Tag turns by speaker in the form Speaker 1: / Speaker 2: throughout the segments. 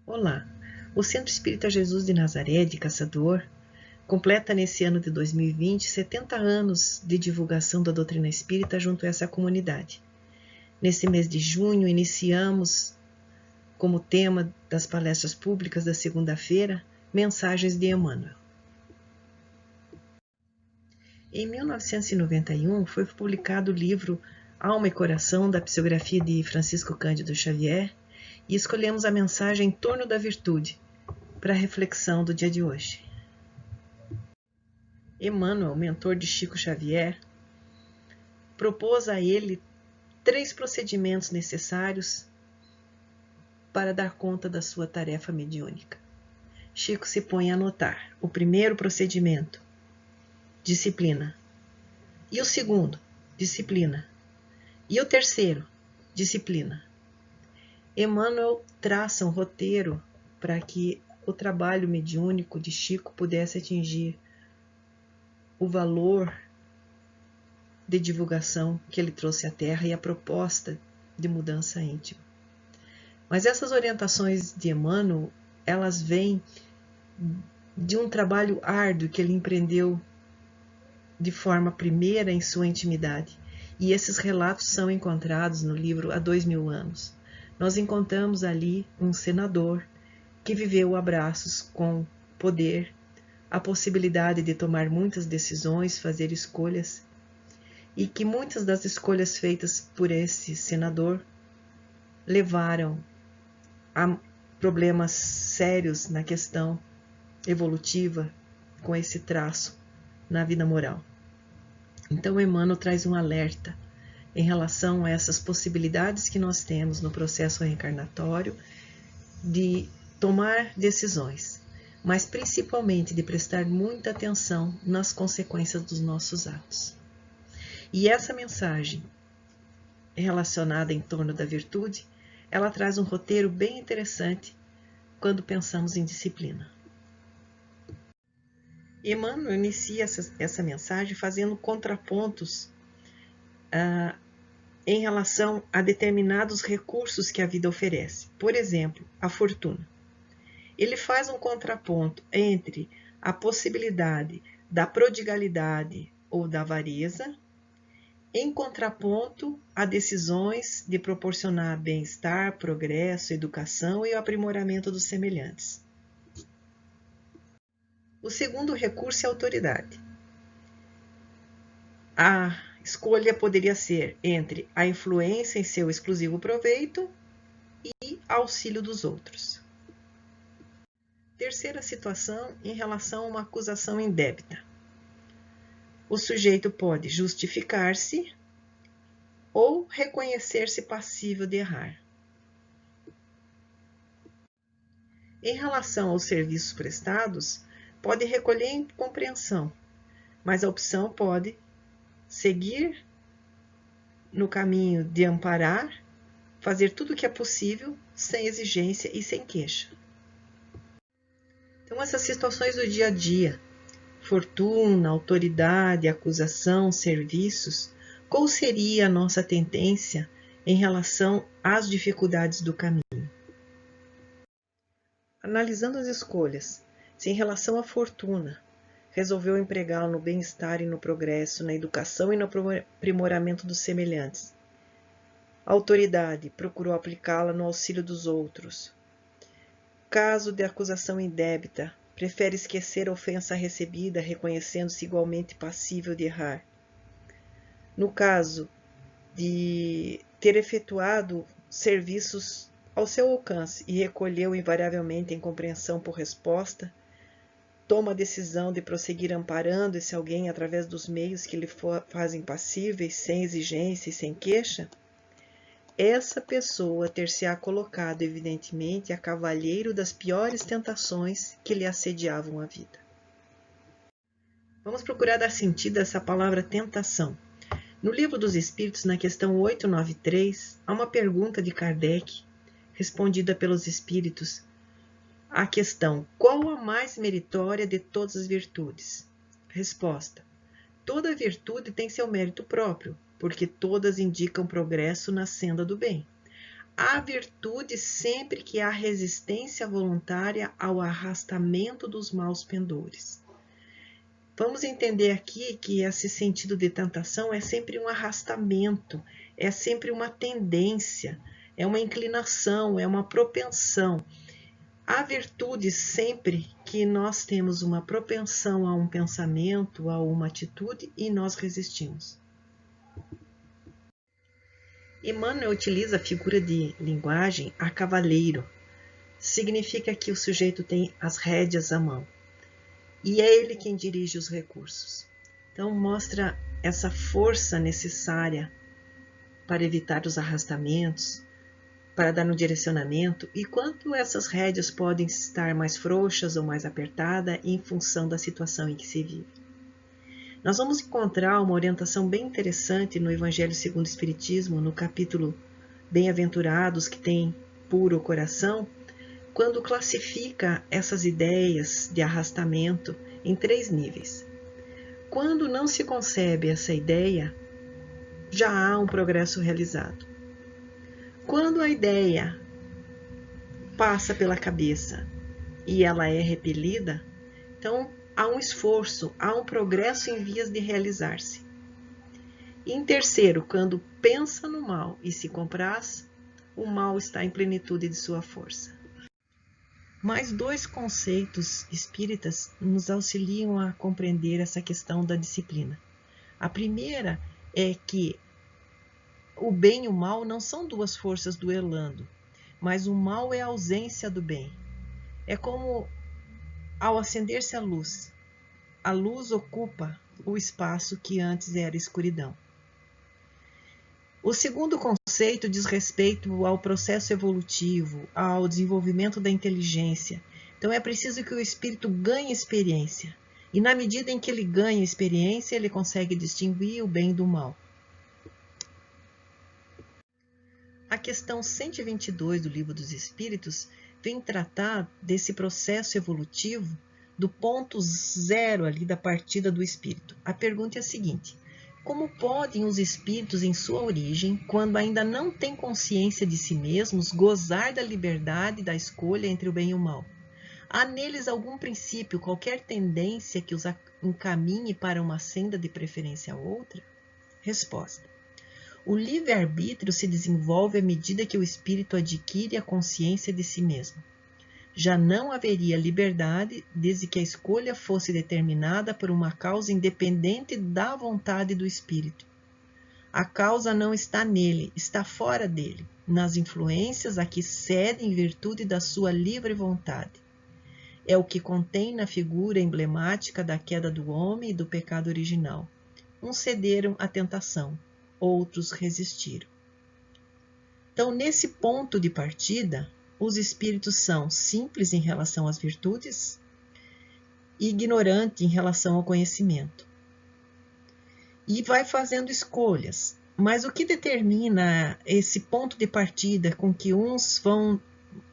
Speaker 1: Olá! O Centro Espírita Jesus de Nazaré, de Caçador, completa nesse ano de 2020 70 anos de divulgação da doutrina espírita junto a essa comunidade. Nesse mês de junho, iniciamos como tema das palestras públicas da segunda-feira, Mensagens de Emmanuel. Em 1991, foi publicado o livro Alma e Coração, da psicografia de Francisco Cândido Xavier, e escolhemos a mensagem Em Torno da Virtude, para a reflexão do dia de hoje. Emmanuel, mentor de Chico Xavier, propôs a ele 3 procedimentos necessários para dar conta da sua tarefa mediúnica. Chico se põe a anotar. O primeiro procedimento, disciplina. E o segundo, disciplina. E o terceiro, disciplina. Emmanuel traça um roteiro para que o trabalho mediúnico de Chico pudesse atingir o valor de divulgação que ele trouxe à Terra e a proposta de mudança íntima. Mas essas orientações de Emmanuel, elas vêm de um trabalho árduo que ele empreendeu de forma primeira em sua intimidade. E esses relatos são encontrados no livro Há 2000 anos. Nós encontramos ali um senador que viveu a braços com poder, a possibilidade de tomar muitas decisões, fazer escolhas, e que muitas das escolhas feitas por esse senador levaram a problemas sérios na questão evolutiva com esse traço na vida moral. Então, Emmanuel traz um alerta em relação a essas possibilidades que nós temos no processo reencarnatório de tomar decisões, mas principalmente de prestar muita atenção nas consequências dos nossos atos. E essa mensagem relacionada em torno da virtude, ela traz um roteiro bem interessante quando pensamos em disciplina. Emmanuel inicia essa mensagem fazendo contrapontos em relação a determinados recursos que a vida oferece. Por exemplo, a fortuna. Ele faz um contraponto entre a possibilidade da prodigalidade ou da avareza, em contraponto a decisões de proporcionar bem-estar, progresso, educação e o aprimoramento dos semelhantes. O segundo recurso é a autoridade. A escolha poderia ser entre a influência em seu exclusivo proveito e auxílio dos outros. Terceira situação, em relação a uma acusação indébita. O sujeito pode justificar-se ou reconhecer-se passível de errar. Em relação aos serviços prestados, pode recolher incompreensão, mas a opção pode seguir no caminho de amparar, fazer tudo o que é possível, sem exigência e sem queixa. Então, essas situações do dia a dia, fortuna, autoridade, acusação, serviços, qual seria a nossa tendência em relação às dificuldades do caminho? Analisando as escolhas, se em relação à fortuna, resolveu empregá-la no bem-estar e no progresso, na educação e no aprimoramento dos semelhantes. A autoridade procurou aplicá-la no auxílio dos outros. Caso de acusação indébita, prefere esquecer a ofensa recebida, reconhecendo-se igualmente passível de errar. No caso de ter efetuado serviços ao seu alcance e recolheu invariavelmente a incompreensão por resposta, toma a decisão de prosseguir amparando esse alguém através dos meios que lhe fazem passíveis, sem exigência e sem queixa, essa pessoa ter-se-á colocado, evidentemente, a cavalheiro das piores tentações que lhe assediavam a vida. Vamos procurar dar sentido a essa palavra tentação. No Livro dos Espíritos, na questão 893, há uma pergunta de Kardec, respondida pelos Espíritos, a questão: qual a mais meritória de todas as virtudes? Resposta: toda virtude tem seu mérito próprio, porque todas indicam progresso na senda do bem. Há virtude sempre que há resistência voluntária ao arrastamento dos maus pendores. Vamos entender aqui que esse sentido de tentação é sempre um arrastamento, é sempre uma tendência, é uma inclinação, é uma propensão. Há virtude sempre que nós temos uma propensão a um pensamento, a uma atitude e nós resistimos. Emmanuel utiliza a figura de linguagem a cavaleiro. Significa que o sujeito tem as rédeas à mão e é ele quem dirige os recursos. Então mostra essa força necessária para evitar os arrastamentos, para dar um direcionamento e quanto essas rédeas podem estar mais frouxas ou mais apertadas em função da situação em que se vive. Nós vamos encontrar uma orientação bem interessante no Evangelho segundo o Espiritismo, no capítulo Bem-aventurados que têm puro coração, quando classifica essas ideias de arrastamento em 3 níveis. Quando não se concebe essa ideia, já há um progresso realizado. Quando a ideia passa pela cabeça e ela é repelida, então há um esforço, há um progresso em vias de realizar-se. E em terceiro, quando pensa no mal e se compraz, o mal está em plenitude de sua força. Mais 2 conceitos espíritas nos auxiliam a compreender essa questão da disciplina. A primeira é que o bem e o mal não são 2 forças duelando, mas o mal é a ausência do bem. É como ao acender-se a luz ocupa o espaço que antes era escuridão. O segundo conceito diz respeito ao processo evolutivo, ao desenvolvimento da inteligência. Então é preciso que o espírito ganhe experiência. E na medida em que ele ganha experiência, ele consegue distinguir o bem do mal. A questão 122 do Livro dos Espíritos vem tratar desse processo evolutivo do ponto zero ali da partida do espírito. A pergunta é a seguinte: como podem os espíritos em sua origem, quando ainda não têm consciência de si mesmos, gozar da liberdade da escolha entre o bem e o mal? Há neles algum princípio, qualquer tendência que os encaminhe para uma senda de preferência a outra? Resposta: o livre-arbítrio se desenvolve à medida que o espírito adquire a consciência de si mesmo. Já não haveria liberdade desde que a escolha fosse determinada por uma causa independente da vontade do espírito. A causa não está nele, está fora dele, nas influências a que cede em virtude da sua livre vontade. É o que contém na figura emblemática da queda do homem e do pecado original. Uns cederam à tentação, outros resistiram. Então, nesse ponto de partida, os espíritos são simples em relação às virtudes e ignorantes em relação ao conhecimento. E vai fazendo escolhas. Mas o que determina esse ponto de partida com que uns vão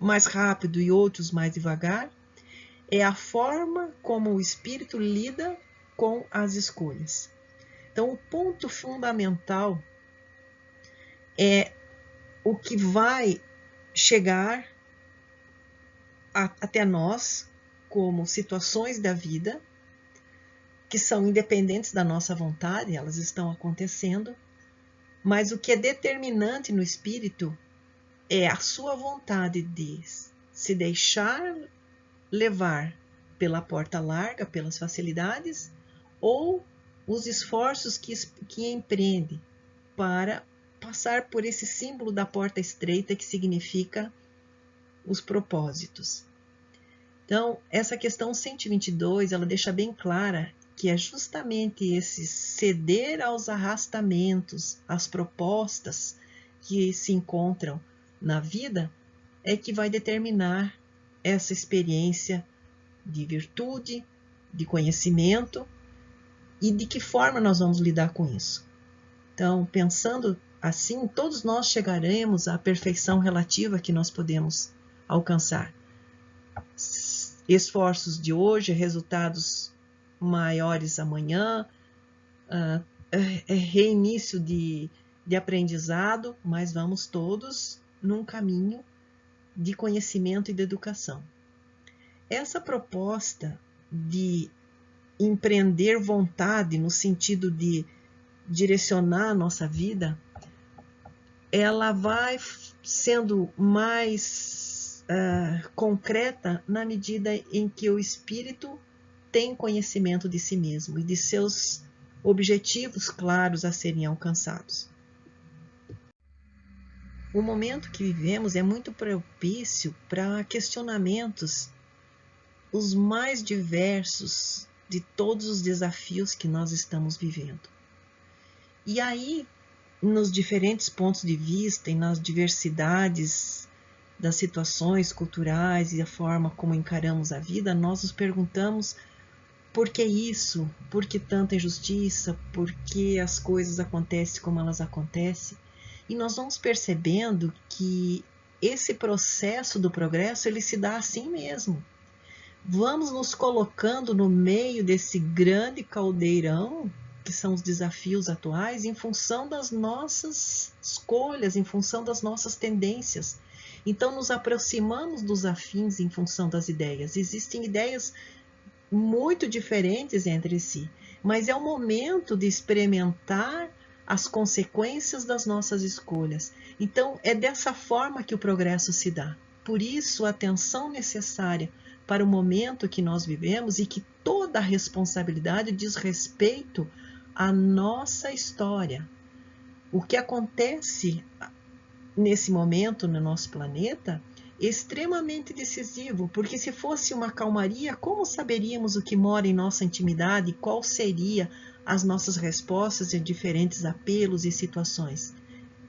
Speaker 1: mais rápido e outros mais devagar é a forma como o espírito lida com as escolhas. Então, o ponto fundamental é o que vai chegar até nós como situações da vida que são independentes da nossa vontade, elas estão acontecendo, mas o que é determinante no espírito é a sua vontade de se deixar levar pela porta larga, pelas facilidades, ou os esforços que empreende para passar por esse símbolo da porta estreita que significa os propósitos. Então, essa questão 122, ela deixa bem clara que é justamente esse ceder aos arrastamentos, às propostas que se encontram na vida, é que vai determinar essa experiência de virtude, de conhecimento e de que forma nós vamos lidar com isso. Então, pensando assim, todos nós chegaremos à perfeição relativa que nós podemos alcançar. Esforços de hoje, resultados maiores amanhã, reinício de aprendizado, mas vamos todos num caminho de conhecimento e de educação. Essa proposta de empreender vontade no sentido de direcionar a nossa vida, ela vai sendo mais concreta na medida em que o espírito tem conhecimento de si mesmo e de seus objetivos claros a serem alcançados. O momento que vivemos é muito propício para questionamentos os mais diversos de todos os desafios que nós estamos vivendo. E aí, nos diferentes pontos de vista e nas diversidades das situações culturais e a forma como encaramos a vida, nós nos perguntamos por que isso, por que tanta injustiça, por que as coisas acontecem como elas acontecem. E nós vamos percebendo que esse processo do progresso, ele se dá assim mesmo. Vamos nos colocando no meio desse grande caldeirão, que são os desafios atuais, em função das nossas escolhas, em função das nossas tendências. Então, nos aproximamos dos afins em função das ideias. Existem ideias muito diferentes entre si, mas é o momento de experimentar as consequências das nossas escolhas. Então, é dessa forma que o progresso se dá. Por isso, a atenção necessária para o momento que nós vivemos e que toda a responsabilidade diz respeito à nossa história. O que acontece nesse momento no nosso planeta é extremamente decisivo, porque se fosse uma calmaria, como saberíamos o que mora em nossa intimidade e qual seria as nossas respostas a diferentes apelos e situações?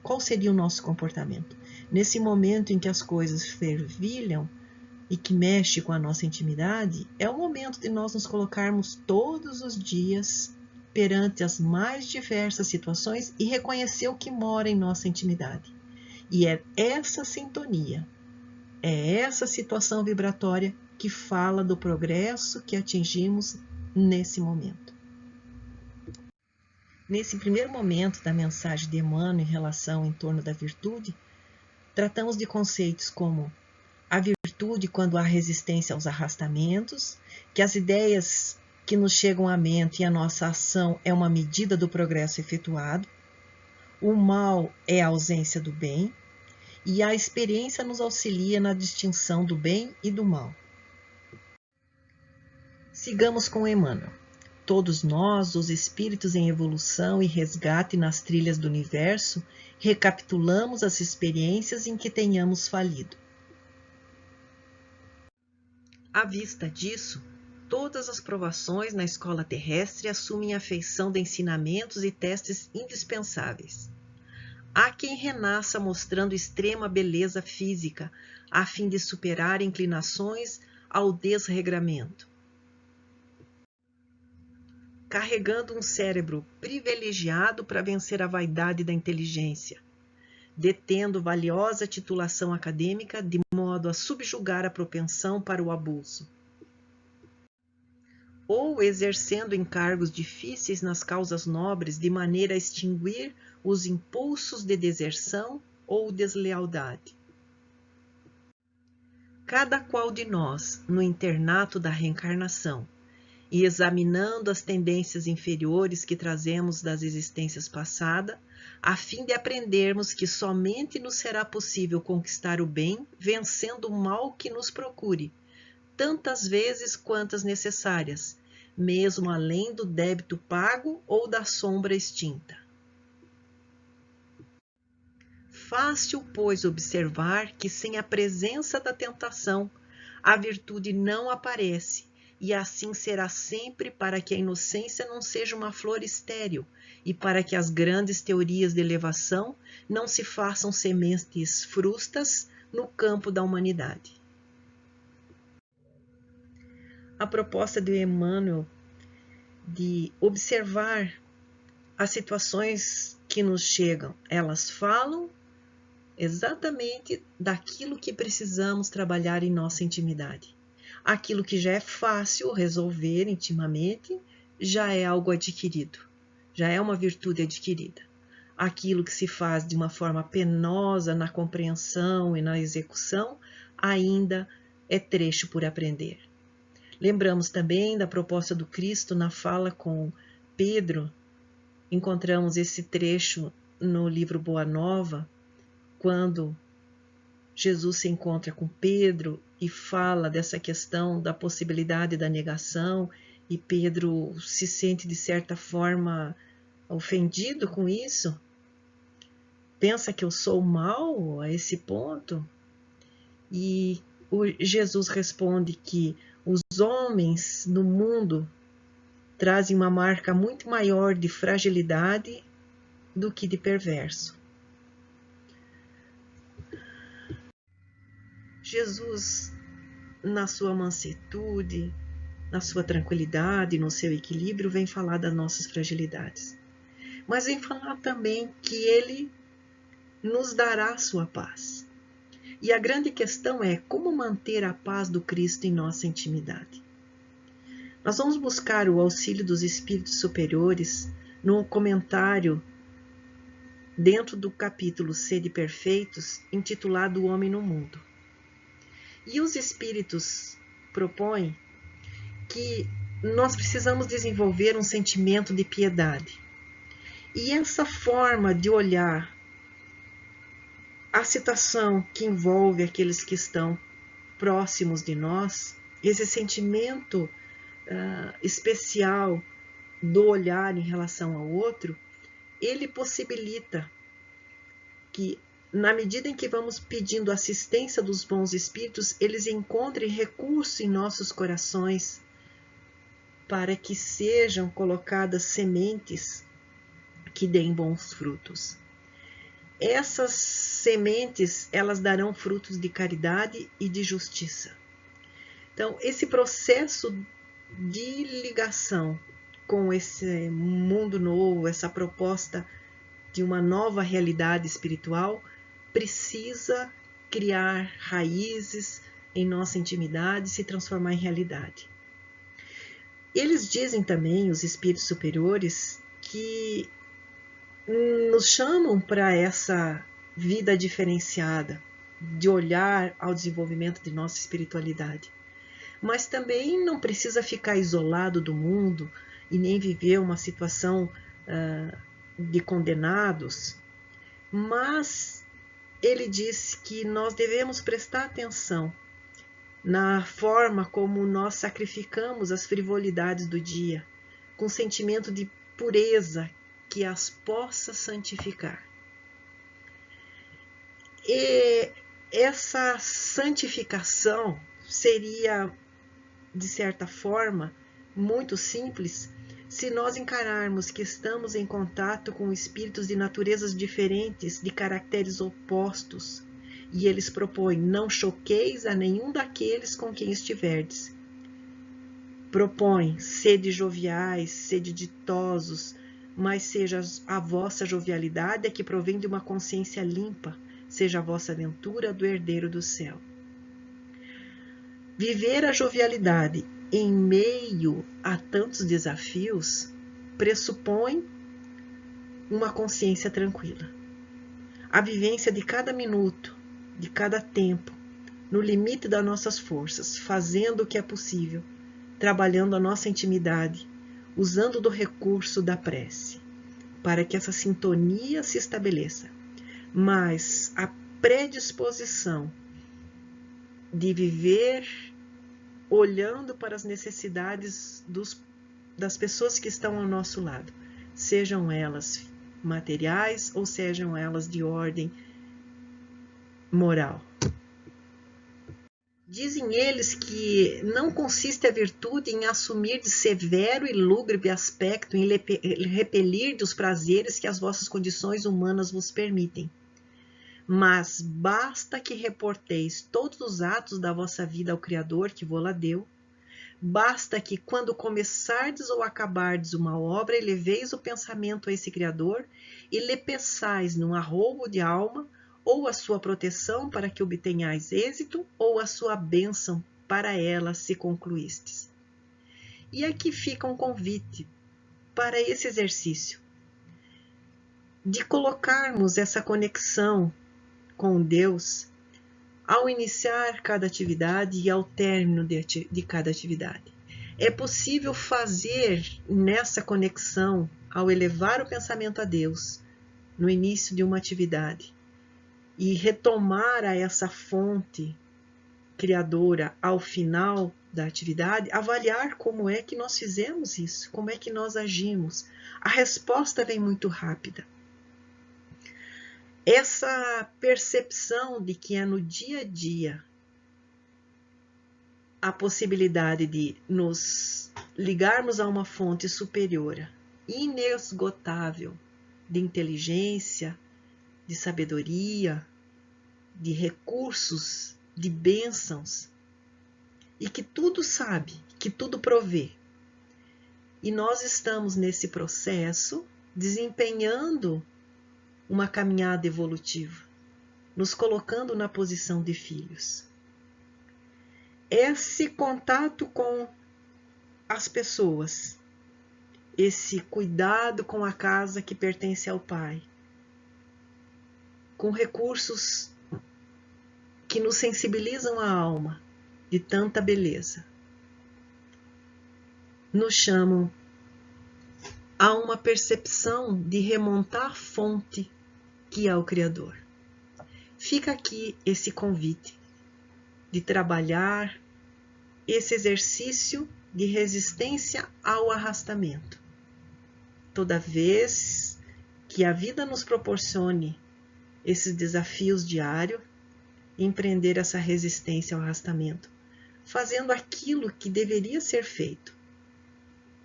Speaker 1: Qual seria o nosso comportamento? Nesse momento em que as coisas fervilham e que mexe com a nossa intimidade, é o momento de nós nos colocarmos todos os dias perante as mais diversas situações e reconhecer o que mora em nossa intimidade. E é essa sintonia, é essa situação vibratória que fala do progresso que atingimos nesse momento. Nesse primeiro momento da mensagem de Emmanuel em relação em torno da virtude, tratamos de conceitos como a virtude quando há resistência aos arrastamentos, que as ideias que nos chegam à mente e a nossa ação é uma medida do progresso efetuado, o mal é a ausência do bem, e a experiência nos auxilia na distinção do bem e do mal. Sigamos com Emmanuel. Todos nós, os espíritos em evolução e resgate nas trilhas do universo, recapitulamos as experiências em que tenhamos falido. À vista disso, todas as provações na escola terrestre assumem a feição de ensinamentos e testes indispensáveis. Há quem renasça mostrando extrema beleza física, a fim de superar inclinações ao desregramento. Carregando um cérebro privilegiado para vencer a vaidade da inteligência, detendo valiosa titulação acadêmica de modo a subjugar a propensão para o abuso, ou exercendo encargos difíceis nas causas nobres de maneira a extinguir os impulsos de deserção ou deslealdade. Cada qual de nós, no internato da reencarnação, e examinando as tendências inferiores que trazemos das existências passadas, a fim de aprendermos que somente nos será possível conquistar o bem, vencendo o mal que nos procure, tantas vezes quantas necessárias, mesmo além do débito pago ou da sombra extinta. Fácil, pois, observar que sem a presença da tentação, a virtude não aparece, e assim será sempre para que a inocência não seja uma flor estéril e para que as grandes teorias de elevação não se façam sementes frustas no campo da humanidade. A proposta de Emmanuel de observar as situações que nos chegam, elas falam exatamente daquilo que precisamos trabalhar em nossa intimidade. Aquilo que já é fácil resolver intimamente já é algo adquirido, já é uma virtude adquirida. aquilo que se faz de uma forma penosa na compreensão e na execução, ainda é trecho por aprender. Lembramos também da proposta do Cristo na fala com Pedro. Encontramos esse trecho no livro Boa Nova, quando Jesus se encontra com Pedro e fala dessa questão da possibilidade da negação, e Pedro se sente de certa forma ofendido com isso. Pensa que eu sou mal a esse ponto? E Jesus responde que os homens no mundo trazem uma marca muito maior de fragilidade do que de perverso. Jesus, na sua mansuetude, na sua tranquilidade, no seu equilíbrio, vem falar das nossas fragilidades. Mas vem falar também que Ele nos dará a sua paz. E a grande questão é como manter a paz do Cristo em nossa intimidade. Nós vamos buscar o auxílio dos espíritos superiores no comentário dentro do capítulo Sede Perfeitos, intitulado O Homem no Mundo. E os espíritos propõem que nós precisamos desenvolver um sentimento de piedade. E essa forma de olhar a situação que envolve aqueles que estão próximos de nós, esse sentimento especial do olhar em relação ao outro, ele possibilita que, na medida em que vamos pedindo assistência dos bons espíritos, eles encontrem recurso em nossos corações para que sejam colocadas sementes que deem bons frutos. Essas sementes, elas darão frutos de caridade e de justiça. Então, esse processo de ligação com esse mundo novo, essa proposta de uma nova realidade espiritual, precisa criar raízes em nossa intimidade e se transformar em realidade. Eles dizem também, os espíritos superiores, que nos chamam para essa vida diferenciada, de olhar ao desenvolvimento de nossa espiritualidade. Mas também não precisa ficar isolado do mundo e nem viver uma situação de condenados. Mas ele diz que nós devemos prestar atenção na forma como nós sacrificamos as frivolidades do dia, com sentimento de pureza que as possa santificar. E essa santificação seria, de certa forma, muito simples se nós encararmos que estamos em contato com espíritos de naturezas diferentes, de caracteres opostos, e eles propõem: não choqueis a nenhum daqueles com quem estiverdes. Propõem: sede joviais, sede ditosos, mas seja a vossa jovialidade a que provém de uma consciência limpa, seja a vossa aventura do herdeiro do céu. Viver a jovialidade em meio a tantos desafios pressupõe uma consciência tranquila. A vivência de cada minuto, de cada tempo, no limite das nossas forças, fazendo o que é possível, trabalhando a nossa intimidade, usando do recurso da prece, para que essa sintonia se estabeleça. Mas a predisposição de viver olhando para as necessidades das pessoas que estão ao nosso lado, sejam elas materiais ou sejam elas de ordem moral. Dizem eles que não consiste a virtude em assumir de severo e lúgubre aspecto, em repelir dos prazeres que as vossas condições humanas vos permitem. Mas basta que reporteis todos os atos da vossa vida ao Criador que vô-la deu. Basta que, quando começardes ou acabardes uma obra, eleveis o pensamento a esse Criador e lhe peçais num arroubo de alma, ou a sua proteção para que obtenhais êxito, ou a sua bênção para ela se concluístes. E aqui fica um convite para esse exercício. de colocarmos essa conexão com Deus ao iniciar cada atividade e ao término de cada atividade. É possível fazer nessa conexão, ao elevar o pensamento a Deus, no início de uma atividade, e retomar a essa fonte criadora ao final da atividade, avaliar como é que nós fizemos isso, como é que nós agimos. A resposta vem muito rápida. Essa percepção de que é no dia a dia a possibilidade de nos ligarmos a uma fonte superior, inesgotável, de inteligência, de sabedoria, de recursos, de bênçãos, e que tudo sabe, que tudo provê. E nós estamos nesse processo desempenhando uma caminhada evolutiva, nos colocando na posição de filhos. Esse contato com as pessoas, esse cuidado com a casa que pertence ao Pai, com recursos que nos sensibilizam a alma de tanta beleza, nos chamam a uma percepção de remontar a fonte que é o Criador. Fica aqui esse convite de trabalhar esse exercício de resistência ao arrastamento. Toda vez que a vida nos proporcione esses desafios diários, empreender essa resistência ao arrastamento, fazendo aquilo que deveria ser feito.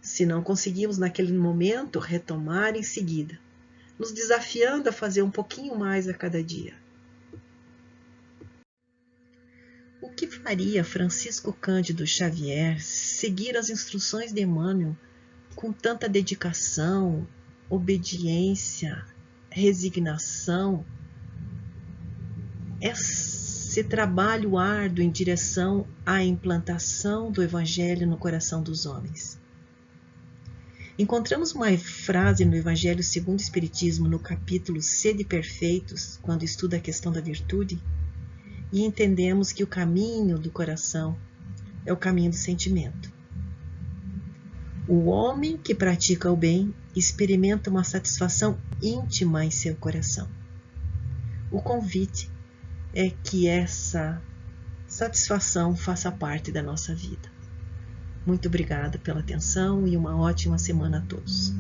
Speaker 1: Se não conseguimos naquele momento, retomar em seguida, nos desafiando a fazer um pouquinho mais a cada dia. O que faria Francisco Cândido Xavier seguir as instruções de Emmanuel com tanta dedicação, obediência, resignação? Esse trabalho árduo em direção à implantação do Evangelho no coração dos homens. Encontramos uma frase no Evangelho segundo o Espiritismo, no capítulo Sede Perfeitos, quando estuda a questão da virtude, e entendemos que o caminho do coração é o caminho do sentimento. O homem que pratica o bem experimenta uma satisfação íntima em seu coração. O convite é que essa satisfação faça parte da nossa vida. Muito obrigada pela atenção e uma ótima semana a todos.